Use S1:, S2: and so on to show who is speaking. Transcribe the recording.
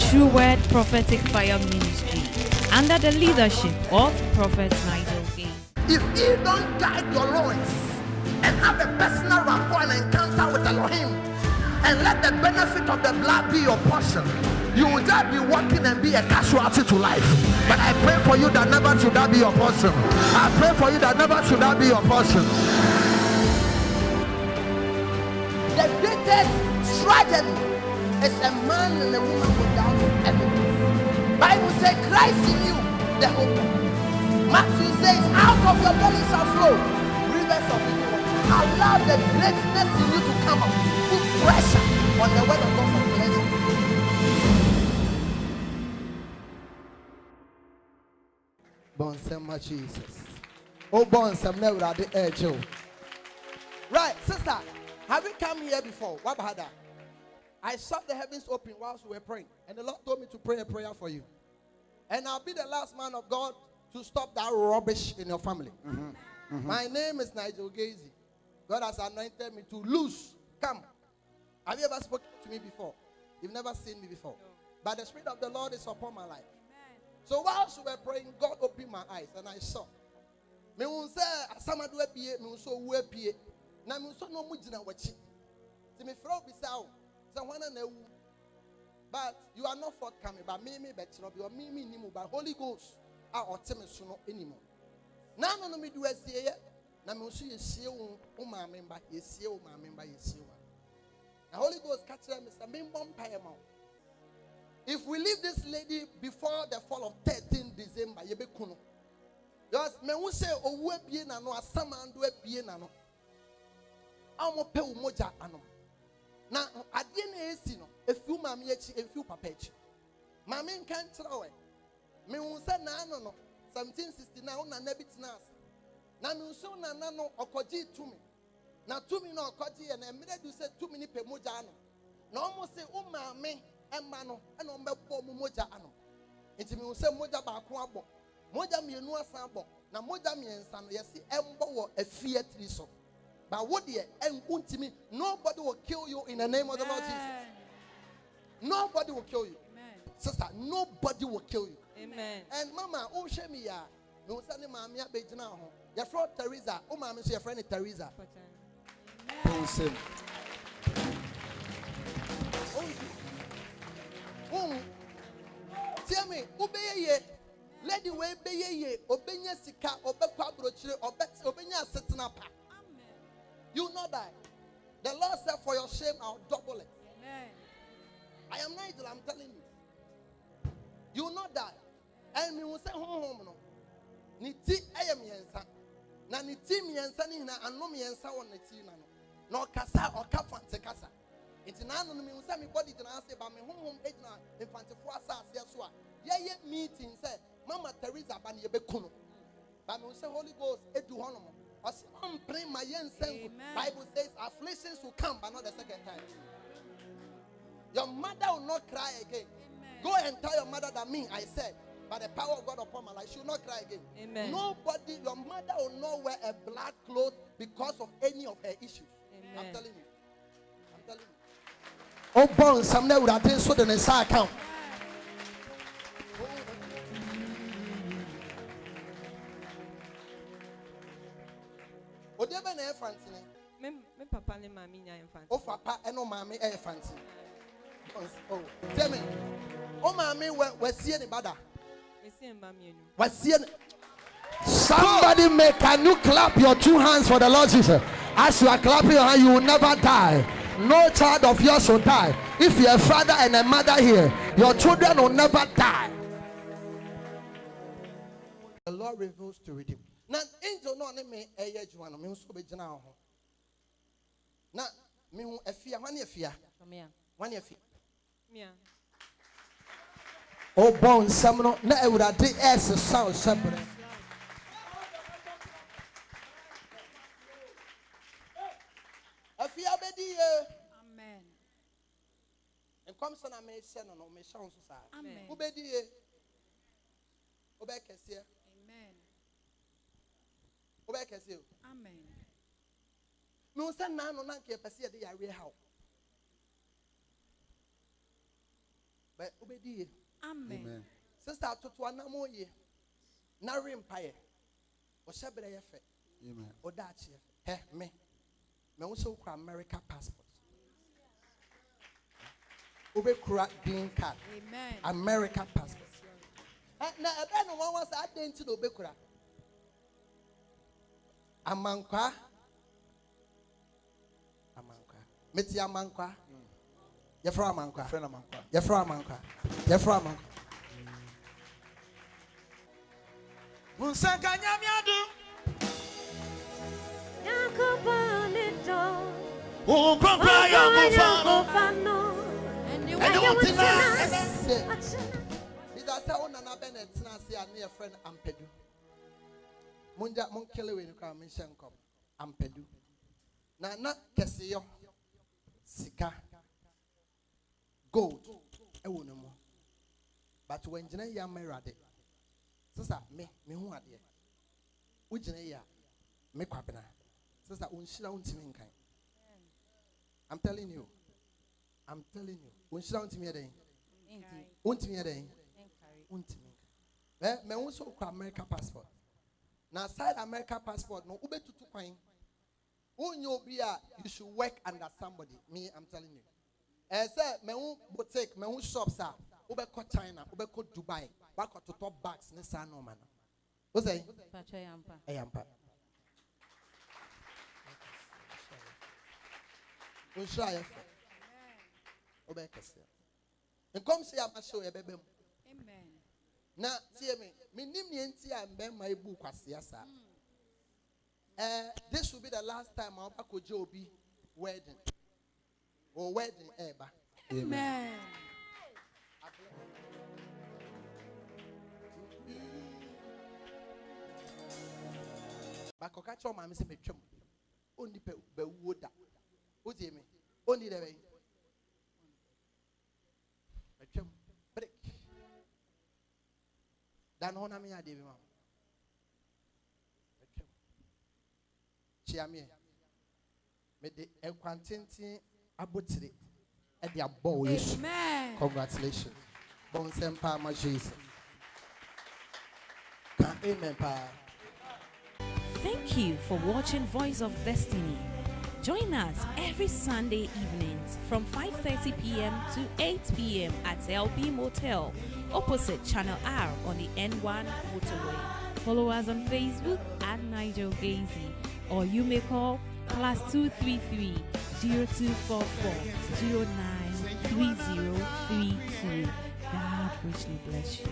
S1: True Word Prophetic Fire Ministry under the leadership of Prophet Nigel GAISIE.
S2: If you don't guide your loins and have a personal rapport and encounter with Elohim and let the benefit of the blood be your portion, you will just be walking and be a casualty to life. But I pray for you that never should that be your portion. I pray for you that never should that be your portion. The greatest tragedy is a man and a woman without evidence. Bible says Christ in you, the hope. Matthew says, out of your belly shall flow rivers of living water. Allow the greatness in you to come up. Put pressure on the word of God for pleasure. Bonsema Jesus. Oh, Bonsem never the edge. Right, sister, have you come here before? What about that? I saw the heavens open whilst we were praying, and the Lord told me to pray a prayer for you. And I'll be the last man of God to stop that rubbish in your family. My name is Nigel GAISIE. God has anointed me to loose. Come. Have you ever spoken to me before? You've never seen me before. No. But the Spirit of the Lord is upon my life. Amen. So whilst we were praying, God opened my eyes and I saw. Me won say asama do apie, me so wu apie. Na me so no mu gina wachi. Ti me fro bi sa o. Say wana na wu. But you are not forthcoming. But me betro bi o me ni mu ba Holy Ghost a oteme so no anymore. Na no me do asie ye. Na me so ye sie wo ma memba, ye sie wo ma memba, ye sie wo. The Holy Ghost catch them, Mr. Mimbom Payama. If we leave this lady before the fall of 13 December, you be kuno. Because me who say owu ebie na no asama ando ebie na no. Amo pe umoja ano. Na ade na esi no, efiu mama echi, efiu papa echi. Mama nkan kyerɛ we. Me who say na ano no, 1769 una na bitina ase. Na me who na na no okoji tumi. Na 2 minutes okoji and emire do say 2 minutes pe moja ano. Na almost say o maame emma no e no mbebo mo moja ano. Enti me say moja ba ko abo. Moja mienu asan abo. Na moja miensa no yesi embo wo afie tri so. But what de untimi nobody will kill you in the name of the Lord Jesus. Nobody will kill you. Amen. Sister, nobody will kill you. Amen. And mama, o hwe me ya. No say ne maame abegina ho. Your friend Teresa, o maame so your friend Teresa. Awesome. Tell me, obeye lady we beye obenya sika obekwa brochire obenya setena pa. You will not die. The Lord said, for your shame I'll double it. Amen. I am Nigel, I'm telling you. You will not die. And we will say home no. Niti ayam yensa. Na niti miyensa ni na anom yensa won niti na no. No kasa or kafante kasa. Inti na no me say me body dina say ba me honhom ejina infantefo asase so a ye meeting say Mama Teresa ba ne ye bekuno. Ba me say Holy Ghost edu hono mo. Bible says afflictions will come but not the second time. Your mother will not cry again. Amen. Go and tell your mother that I said by the power of God upon my life, she will not cry again. Amen. Nobody, your mother will not wear a black cloth because of any of her issues. Amen. I'm telling you. I'm telling you. Oh, born some would have been so the Nessa account. Odebe na efanti ne. Me papa ne mami nya efanti. O papa e no mami e efanti. Oh, tell me. O mami wasie ne bada. Wasie mba mienu. Wasie. Somebody can you clap your 2 hands for the Lord Jesus? As you are clapping your hand, you will never die. No child of yours will die. If you're a father and a mother here, your children will never die. The Lord reveals to redeem. Na angel no ne me eye adwuma no me nso be gina ho na me hu afia hwane afia hwane afia mia o bon sam no na awurade es sound separate afia bedi amen en kom so na me hye no me hye so sa amen wo bedi wo be kese amen. Amen. No send none on Nanky Passia de Yari how. But obedi.
S1: Amen.
S2: Sister Tutwana moye. Na rimpaye. O shebere ye fe.
S3: Amen.
S2: O dachi ye fe. He me. Me also kwa America passport. Ube kura green card.
S1: Amen.
S2: America passport. Na ebe no one was identity no ube kura. Amankwa. Meti amankwa. Yefra amankwa. Yefra amankwa. Yefra amankwa.
S3: Munsaka nyamiadu.
S4: Yakobanito.
S3: O kompra
S4: Yakofano.
S3: And you want to know.
S2: Is I say on an abenet nasi and near friend Ampedu. Munja munkele we come mission come. Ampedu. Na kesiyo. Sika. Gold. Ewo no mo. But when jina ya merade. Sister me hu ade. Wo jina ya me kwabena. Sister unshira untimi nkan. I'm telling you. Unshira untimi ade. Untimi ade. Untimi. Me hu so kwa America passport. Na side America passport no ubetutu kwan. You should work under somebody. Me, I'm telling you. Say, me who boutique, me who shops are. Ube ko China, ube ko Dubai. Wako to top bags ne sa no man. What's that? Ayampa. Unsha ube kesi. And come see I'm show you baby.
S1: Amen.
S2: Na tie me. Me nim ni enti a mbe ma ebu kwase asa. This will be the last time I'll go Joby wedding or wedding ever.
S1: Amen.
S2: Bako catch your mammy say me chum. Only be woda. What's me? Only the way. Chum break. Dan honor me a David mam. Chiamie. Me de equantinti abotire. E de abo Yesu.
S1: Amen.
S2: Congratulations. Bon sempa ma Jesus. Amen pa.
S1: Thank you for watching Voice of Destiny. Join us every Sunday evenings from 5:30 p.m. to 8 p.m. at LB Motel, opposite Channel R on the N1 motorway. Follow us on Facebook at NIGEL GAISIE, or you may call +233 0244 093032. God richly bless you.